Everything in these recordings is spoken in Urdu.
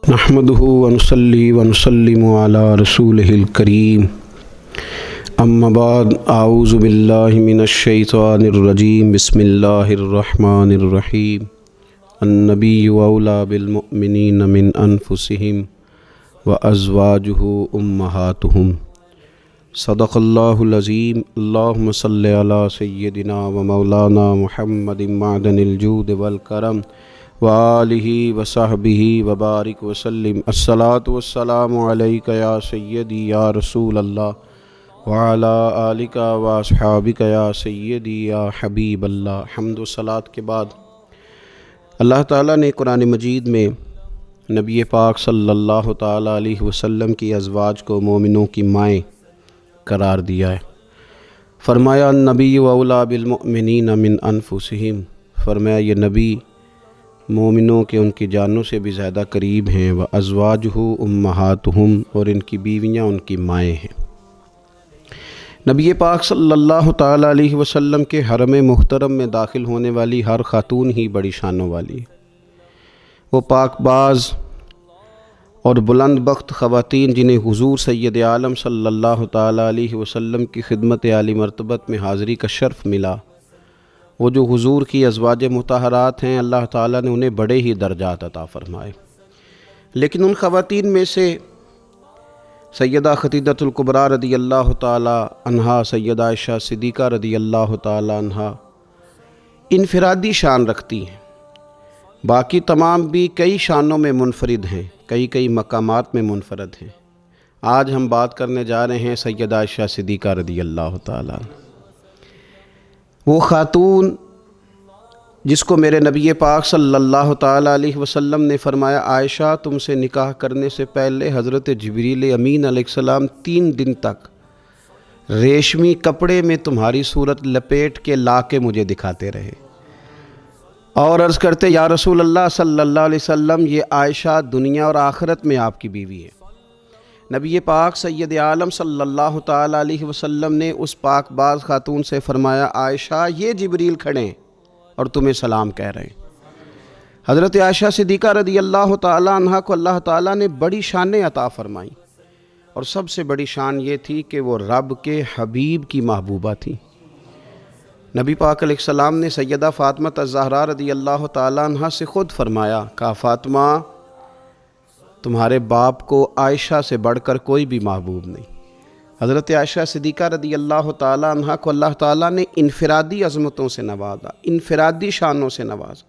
نحمده ونصلي ونسلم على رسوله الكريم اما بعد اعوذ باللہ من الشیطان الرجیم بسم اللہ الرحمن الرحیم النبی اولی بالمؤمنین من انفسهم وازواجہ امہاتہم صدق اللہ العظیم اللہم صلی علی سیدنا ومولانا محمد معدن الجود والکرم وآلہ وصحبہ وبارک وسلم الصلاۃ والسلام علیک یا سیدی یا رسول اللہ وعلی آلک واصحابک یا سیدی یا حبیب اللہ۔ حمد و صلاۃ کے بعد اللہ تعالیٰ نے قرآن مجید میں نبی پاک صلی اللہ تعالیٰ علیہ وسلم کی ازواج کو مومنوں کی مائیں قرار دیا ہے۔ فرمایا النبی اولی بالمؤمنین من انفسہم، فرمایا یہ نبی مومنوں کے ان کی جانوں سے بھی زیادہ قریب ہیں، وازواجہ امہاتہم، اور ان کی بیویاں ان کی مائیں ہیں۔ نبی پاک صلی اللہ تعالیٰ علیہ وسلم کے حرم محترم میں داخل ہونے والی ہر خاتون ہی بڑی شانوں والی ہے۔ وہ پاک باز اور بلند بخت خواتین جنہیں حضور سید عالم صلی اللہ تعالیٰ علیہ وسلم کی خدمت عالی مرتبت میں حاضری کا شرف ملا، وہ جو حضور کی ازواج مطہرات ہیں، اللہ تعالیٰ نے انہیں بڑے ہی درجات عطا فرمائے۔ لیکن ان خواتین میں سے سیدہ خدیجۃ الکبریٰ رضی اللہ تعالیٰ عنہا، سیدہ عائشہ صدیقہ رضی اللہ تعالیٰ عنہا انفرادی شان رکھتی ہیں، باقی تمام بھی کئی شانوں میں منفرد ہیں، کئی مقامات میں منفرد ہیں۔ آج ہم بات کرنے جا رہے ہیں سیدہ عائشہ صدیقہ رضی اللہ تعالیٰ عنہ، وہ خاتون جس کو میرے نبی پاک صلی اللہ تعالیٰ علیہ وسلم نے فرمایا عائشہ تم سے نکاح کرنے سے پہلے حضرت جبریل امین علیہ السلام 3 دن تک ریشمی کپڑے میں تمہاری صورت لپیٹ کے لا کے مجھے دکھاتے رہے، اور عرض کرتے یا رسول اللہ صلی اللہ علیہ وسلم یہ عائشہ دنیا اور آخرت میں آپ کی بیوی ہے۔ نبی پاک سید عالم صلی اللہ تعالیٰ علیہ وسلم نے اس پاک باز خاتون سے فرمایا عائشہ یہ جبریل کھڑے ہیں اور تمہیں سلام کہہ رہے ہیں۔ حضرت عائشہ صدیقہ رضی اللہ تعالیٰ عنہ کو اللہ تعالیٰ نے بڑی شانیں عطا فرمائیں، اور سب سے بڑی شان یہ تھی کہ وہ رب کے حبیب کی محبوبہ تھی۔ نبی پاک علیہ السلام نے سیدہ فاطمہ الزہراء رضی اللہ تعالیٰ عنہ سے خود فرمایا، کہا فاطمہ تمہارے باپ کو عائشہ سے بڑھ کر کوئی بھی محبوب نہیں۔ حضرت عائشہ صدیقہ رضی اللہ تعالیٰ عنہ کو اللہ تعالیٰ نے انفرادی عظمتوں سے نوازا، انفرادی شانوں سے نوازا،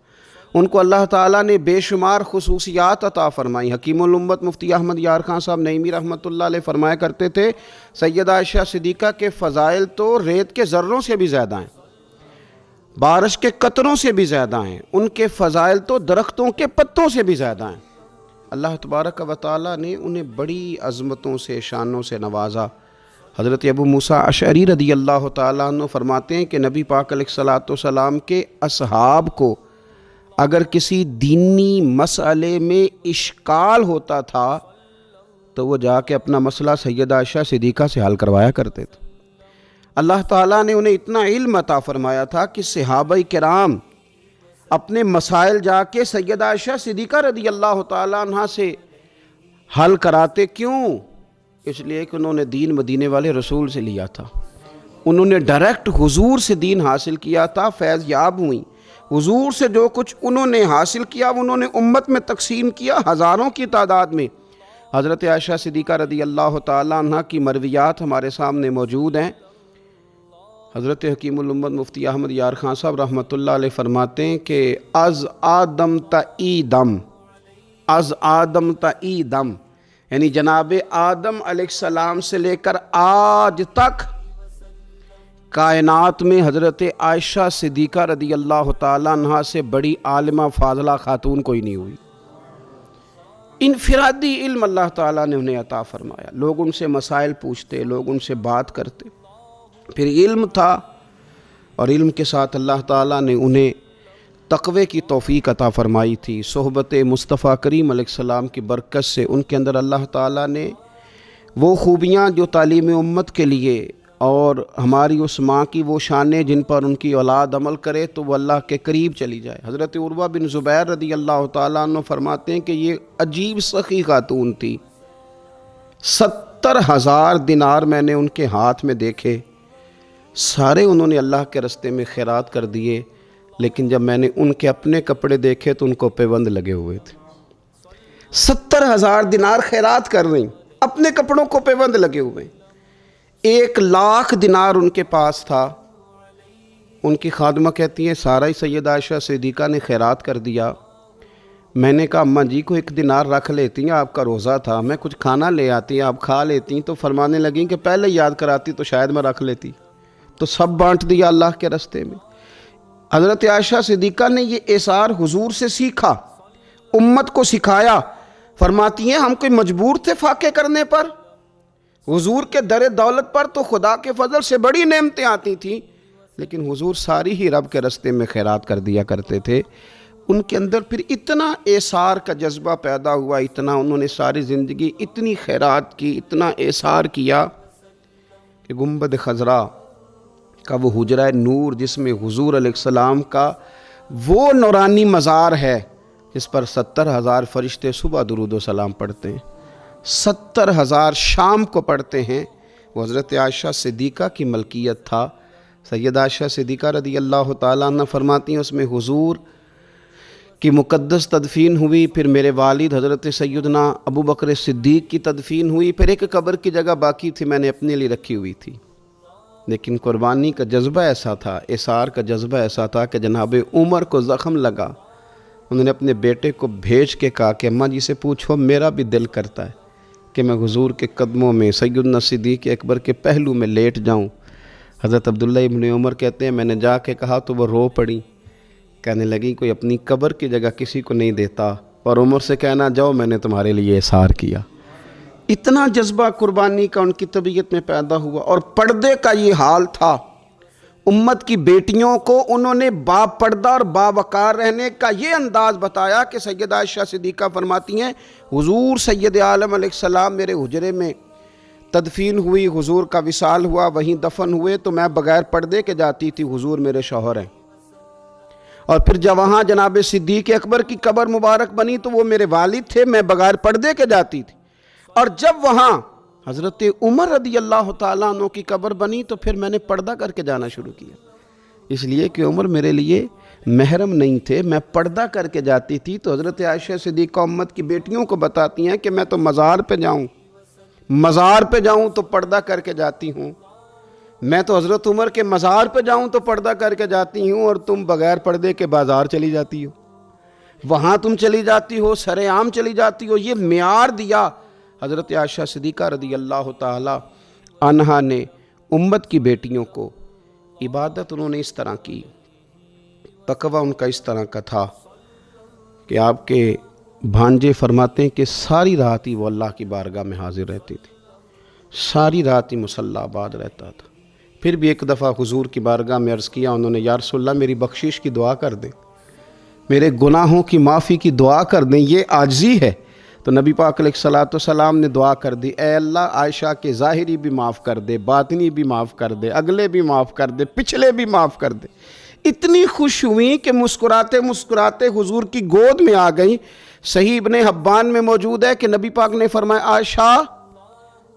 ان کو اللہ تعالیٰ نے بے شمار خصوصیات عطا فرمائی۔ حکیم الامت مفتی احمد یار خان صاحب نعیمی رحمۃ اللہ علیہ فرمایا کرتے تھے سیدہ عائشہ صدیقہ کے فضائل تو ریت کے ذروں سے بھی زیادہ ہیں، بارش کے قطروں سے بھی زیادہ ہیں، ان کے فضائل تو درختوں کے پتوں سے بھی زیادہ ہیں۔ اللہ تبارک و تعالیٰ نے انہیں بڑی عظمتوں سے شانوں سے نوازا۔ حضرت ابو موسیٰ اشعری رضی اللہ تعالیٰ عنہ فرماتے ہیں کہ نبی پاک علیہ الصلاۃ والسلام کے اصحاب کو اگر کسی دینی مسئلے میں اشکال ہوتا تھا تو وہ جا کے اپنا مسئلہ سیدہ عائشہ صدیقہ سے حل کروایا کرتے تھے۔ اللہ تعالیٰ نے انہیں اتنا علم عطا فرمایا تھا کہ صحابہ کرام اپنے مسائل جا کے سیدہ عائشہ صدیقہ رضی اللہ تعالیٰ عنہ سے حل کراتے۔ کیوں؟ اس لیے کہ انہوں نے دین مدینے والے رسول سے لیا تھا، انہوں نے ڈائریکٹ حضور سے دین حاصل کیا تھا، فیض یاب ہوئیں۔ حضور سے جو کچھ انہوں نے حاصل کیا وہ انہوں نے امت میں تقسیم کیا ہزاروں کی تعداد میں۔ حضرت عائشہ صدیقہ رضی اللہ تعالیٰ عنہ کی مرویات ہمارے سامنے موجود ہیں۔ حضرت حکیم الامت مفتی احمد یار خان صاحب رحمۃ اللہ علیہ فرماتے ہیں کہ از آدم تا ای دم، یعنی جناب آدم علیہ السلام سے لے کر آج تک کائنات میں حضرت عائشہ صدیقہ رضی اللہ تعالیٰ عنہ سے بڑی عالمہ فاضلہ خاتون کوئی نہیں ہوئی۔ انفرادی علم اللہ تعالیٰ نے انہیں عطا فرمایا، لوگ ان سے مسائل پوچھتے، لوگ ان سے بات کرتے، پھر علم تھا، اور علم کے ساتھ اللہ تعالیٰ نے انہیں تقوی کی توفیق عطا فرمائی تھی۔ صحبت مصطفیٰ کریم علیہ السلام کی برکت سے ان کے اندر اللہ تعالیٰ نے وہ خوبیاں جو تعلیم امت کے لیے اور ہماری اس ماں کی وہ شانیں جن پر ان کی اولاد عمل کرے تو وہ اللہ کے قریب چلی جائے۔ حضرت عروہ بن زبیر رضی اللہ تعالیٰ عنہ فرماتے ہیں کہ یہ عجیب سخی خاتون تھی، 70,000 دینار میں نے ان کے ہاتھ میں دیکھے، سارے انہوں نے اللہ کے راستے میں خیرات کر دیے، لیکن جب میں نے ان کے اپنے کپڑے دیکھے تو ان کو پیوند لگے ہوئے تھے۔ 70,000 دینار خیرات کر رہی، اپنے کپڑوں کو پیوند لگے ہوئے۔ 1,00,000 دینار ان کے پاس تھا۔ ان کی خادمہ کہتی ہیں سارا ہی سیدہ عائشہ صدیقہ نے خیرات کر دیا۔ میں نے کہا اماں جی کو 1 دینار رکھ لیتی ہیں، آپ کا روزہ تھا، میں کچھ کھانا لے آتی، آپ کھا لیتی۔ تو فرمانے لگیں کہ پہلے یاد کراتی تو شاید میں رکھ لیتی، تو سب بانٹ دیا اللہ کے راستے میں۔ حضرت عائشہ صدیقہ نے یہ اثار حضور سے سیکھا، امت کو سکھایا۔ فرماتی ہیں ہم کوئی مجبور تھے فاقے کرنے پر؟ حضور کے در دولت پر تو خدا کے فضل سے بڑی نعمتیں آتی تھیں، لیکن حضور ساری ہی رب کے راستے میں خیرات کر دیا کرتے تھے۔ ان کے اندر پھر اتنا اثار کا جذبہ پیدا ہوا، اتنا انہوں نے ساری زندگی اتنی خیرات کی، اتنا اثار کیا کہ گنبد خضرا کا وہ حجرہ نور جس میں حضور علیہ السلام کا وہ نورانی مزار ہے جس پر 70,000 فرشتے صبح درود و سلام پڑھتے ہیں، 70,000 شام کو پڑھتے ہیں، وہ حضرت عائشہ صدیقہ کی ملکیت تھا۔ سیدہ عائشہ صدیقہ رضی اللہ تعالیٰ عنہ فرماتی ہیں اس میں حضور کی مقدس تدفین ہوئی، پھر میرے والد حضرت سیدنا ابو بکر صدیق کی تدفین ہوئی، پھر ایک قبر کی جگہ باقی تھی میں نے اپنے لیے رکھی ہوئی تھی۔ لیکن قربانی کا جذبہ ایسا تھا، اثار کا جذبہ ایسا تھا کہ جناب عمر کو زخم لگا، انہوں نے اپنے بیٹے کو بھیج کے کہا کہ اماں جی سے پوچھو میرا بھی دل کرتا ہے کہ میں حضور کے قدموں میں سیدنا صدیق اکبر کے پہلو میں لیٹ جاؤں۔ حضرت عبداللہ ابن عمر کہتے ہیں میں نے جا کے کہا تو وہ رو پڑی، کہنے لگی کوئی اپنی قبر کی جگہ کسی کو نہیں دیتا، اور عمر سے کہنا جاؤ میں نے تمہارے لیے اثار کیا۔ اتنا جذبہ قربانی کا ان کی طبیعت میں پیدا ہوا، اور پردے کا یہ حال تھا۔ امت کی بیٹیوں کو انہوں نے با پردہ اور باوقار رہنے کا یہ انداز بتایا کہ سیدہ عائشہ صدیقہ فرماتی ہیں حضور سید عالم علیہ السلام میرے حجرے میں تدفین ہوئی، حضور کا وصال ہوا، وہیں دفن ہوئے، تو میں بغیر پردے کے جاتی تھی، حضور میرے شوہر ہیں۔ اور پھر جب وہاں جناب صدیق اکبر کی قبر مبارک بنی تو وہ میرے والد تھے، میں بغیر پردے کے جاتی تھی۔ اور جب وہاں حضرت عمر رضی اللہ تعالیٰ عنہ کی قبر بنی تو پھر میں نے پردہ کر کے جانا شروع کیا، اس لیے کہ عمر میرے لیے محرم نہیں تھے، میں پردہ کر کے جاتی تھی۔ تو حضرت عائشہ صدیقہ امت کی بیٹیوں کو بتاتی ہیں کہ میں تو مزار پہ جاؤں تو پردہ کر کے جاتی ہوں، میں تو حضرت عمر کے مزار پہ جاؤں تو پردہ کر کے جاتی ہوں، اور تم بغیر پردے کے بازار چلی جاتی ہو، وہاں تم چلی جاتی ہو، سر عام چلی جاتی ہو۔ یہ معیار دیا حضرت عائشہ صدیقہ رضی اللہ تعالی عنہا نے امت کی بیٹیوں کو۔ عبادت انہوں نے اس طرح کی، تقوی ان کا اس طرح کا تھا کہ آپ کے بھانجے فرماتے ہیں کہ ساری رات ہی وہ اللہ کی بارگاہ میں حاضر رہتی تھی، ساری رات ہی مصلی آباد رہتا تھا۔ پھر بھی ایک دفعہ حضور کی بارگاہ میں عرض کیا انہوں نے، یا رسول اللہ میری بخشش کی دعا کر دیں، میرے گناہوں کی معافی کی دعا کر دیں، یہ عاجزی ہے۔ تو نبی پاک علیہ السلام نے دعا کر دی، اے اللہ عائشہ کے ظاہری بھی معاف کر دے، باطنی بھی معاف کر دے، اگلے بھی معاف کر دے، پچھلے بھی معاف کر دے۔ اتنی خوش ہوئی کہ مسکراتے مسکراتے حضور کی گود میں آ گئیں۔ صحیح ابن حبان میں موجود ہے کہ نبی پاک نے فرمایا عائشہ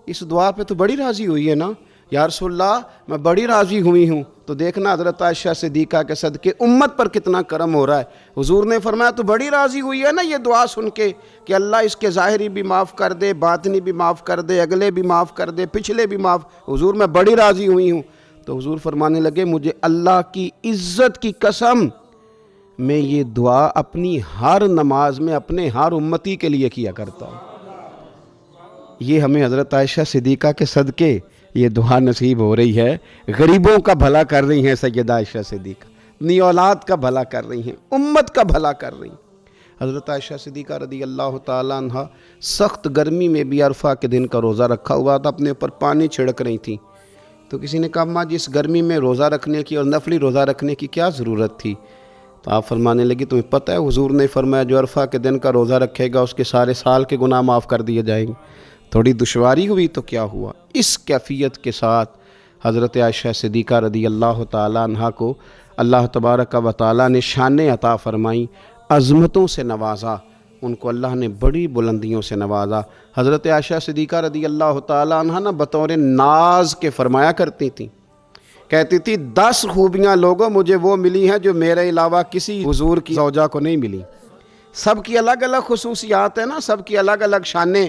اس دعا پہ تو بڑی راضی ہوئی ہے نا؟ یا رسول اللہ میں بڑی راضی ہوئی ہوں۔ تو دیکھنا حضرت عائشہ صدیقہ کے صدقے امت پر کتنا کرم ہو رہا ہے۔ حضور نے فرمایا تو بڑی راضی ہوئی ہے نا یہ دعا سن کے کہ اللہ اس کے ظاہری بھی معاف کر دے، باطنی بھی معاف کر دے، اگلے بھی معاف کر دے، پچھلے بھی معاف۔ حضور میں بڑی راضی ہوئی ہوں۔ تو حضور فرمانے لگے مجھے اللہ کی عزت کی قسم میں یہ دعا اپنی ہر نماز میں اپنے ہر امتی کے لیے کیا کرتا ہوں۔ یہ ہمیں حضرت عائشہ صدیقہ کے صدقے یہ دعا نصیب ہو رہی ہے۔ غریبوں کا بھلا کر رہی ہیں سیدہ عائشہ صدیقہ، اپنی اولاد کا بھلا کر رہی ہیں، امت کا بھلا کر رہی ہیں۔ حضرت عائشہ صدیقہ رضی اللہ تعالیٰ عنہ سخت گرمی میں بھی عرفہ کے دن کا روزہ رکھا ہوا تھا، اپنے اوپر پانی چھڑک رہی تھیں۔ تو کسی نے کہا اماں جی اس گرمی میں روزہ رکھنے کی اور نفلی روزہ رکھنے کی کیا ضرورت تھی؟ تو آپ فرمانے لگی تمہیں پتہ ہے حضور نے فرمایا جو عرفہ کے دن کا روزہ رکھے گا اس کے سارے سال کے گناہ معاف کر دیے جائیں گے۔ تھوڑی دشواری ہوئی تو کیا ہوا؟ اس کیفیت کے ساتھ حضرت عائشہ صدیقہ رضی اللہ تعالیٰ عنہ کو اللہ تبارک و تعالیٰ نے شانیں عطا فرمائیں، عظمتوں سے نوازا، ان کو اللہ نے بڑی بلندیوں سے نوازا۔ حضرت عائشہ صدیقہ رضی اللہ تعالیٰ عنہ نا بطور ناز کے فرمایا کرتی تھیں، کہتی تھی 10 خوبیاں لوگوں مجھے وہ ملی ہیں جو میرے علاوہ کسی حضور کی زوجہ کو نہیں ملی۔ سب کی الگ الگ خصوصیات ہیں نا، سب کی الگ الگ شانیں،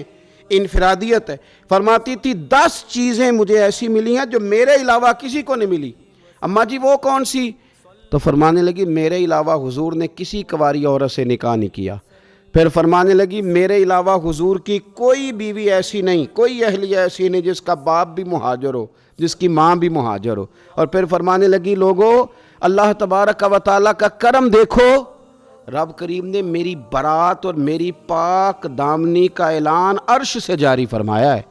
انفرادیت ہے۔ فرماتی تھی 10 چیزیں مجھے ایسی ملی ہیں جو میرے علاوہ کسی کو نہیں ملی۔ اماں جی وہ کون سی؟ تو فرمانے لگی میرے علاوہ حضور نے کسی کنواری عورت سے نکاح نہیں کیا۔ پھر فرمانے لگی میرے علاوہ حضور کی کوئی بیوی ایسی نہیں، کوئی اہلیہ ایسی نہیں جس کا باپ بھی مہاجر ہو، جس کی ماں بھی مہاجر ہو۔ اور پھر فرمانے لگی لوگو اللہ تبارک و تعالیٰ کا کرم دیکھو، رب کریم نے میری برات اور میری پاک دامنی کا اعلان عرش سے جاری فرمایا ہے۔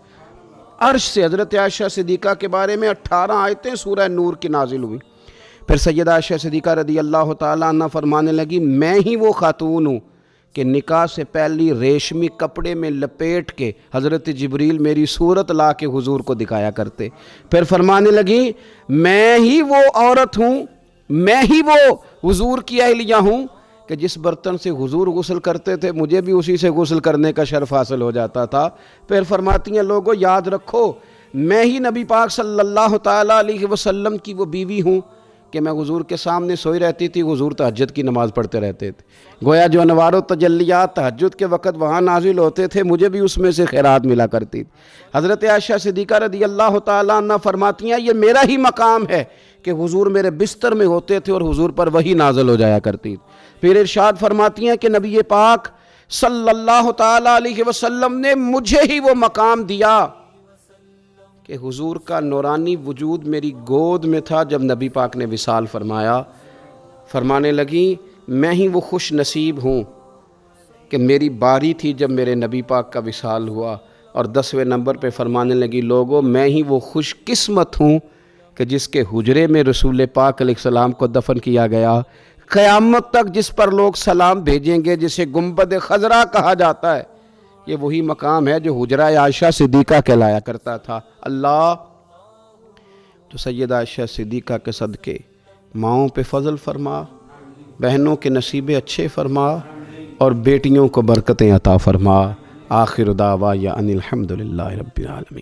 عرش سے حضرت عائشہ صدیقہ کے بارے میں 18 آیتیں سورہ نور کی نازل ہوئی۔ پھر سیدہ عائشہ صدیقہ رضی اللہ تعالیٰ عنہ فرمانے لگی میں ہی وہ خاتون ہوں کہ نکاح سے پہلی ریشمی کپڑے میں لپیٹ کے حضرت جبریل میری صورت لا کے حضور کو دکھایا کرتے۔ پھر فرمانے لگی میں ہی وہ عورت ہوں، میں ہی وہ حضور کی اہلیہ ہوں کہ جس برتن سے حضور غسل کرتے تھے مجھے بھی اسی سے غسل کرنے کا شرف حاصل ہو جاتا تھا۔ پھر فرماتی ہیں لوگوں یاد رکھو میں ہی نبی پاک صلی اللہ تعالیٰ علیہ وسلم کی وہ بیوی ہوں کہ میں حضور کے سامنے سوئی رہتی تھی، حضور تہجد کی نماز پڑھتے رہتے تھے، گویا جو انوار و تجلیات تہجد کے وقت وہاں نازل ہوتے تھے مجھے بھی اس میں سے خیرات ملا کرتی تھی۔ حضرت عائشہ صدیقہ رضی اللہ تعالیٰ عنہ فرماتی ہیں یہ میرا ہی مقام ہے کہ حضور میرے بستر میں ہوتے تھے اور حضور پر وحی نازل ہو جایا کرتی تھی۔ پھر ارشاد فرماتی ہیں کہ نبی پاک صلی اللہ تعالیٰ علیہ وسلم نے مجھے ہی وہ مقام دیا کہ حضور کا نورانی وجود میری گود میں تھا جب نبی پاک نے وصال فرمایا۔ فرمانے لگی میں ہی وہ خوش نصیب ہوں کہ میری باری تھی جب میرے نبی پاک کا وصال ہوا۔ اور 10ویں نمبر پہ فرمانے لگی لوگوں میں ہی وہ خوش قسمت ہوں کہ جس کے حجرے میں رسول پاک علیہ السلام کو دفن کیا گیا۔ قیامت تک جس پر لوگ سلام بھیجیں گے جسے گنبد خضرا کہا جاتا ہے، یہ وہی مقام ہے جو حجرہ عائشہ صدیقہ کہلایا کرتا تھا۔ اللہ تو سیدہ عائشہ صدیقہ کے صدقے ماؤں پہ فضل فرما، بہنوں کے نصیبے اچھے فرما اور بیٹیوں کو برکتیں عطا فرما۔ آخر دعوایا ان الحمدللہ رب العالمین۔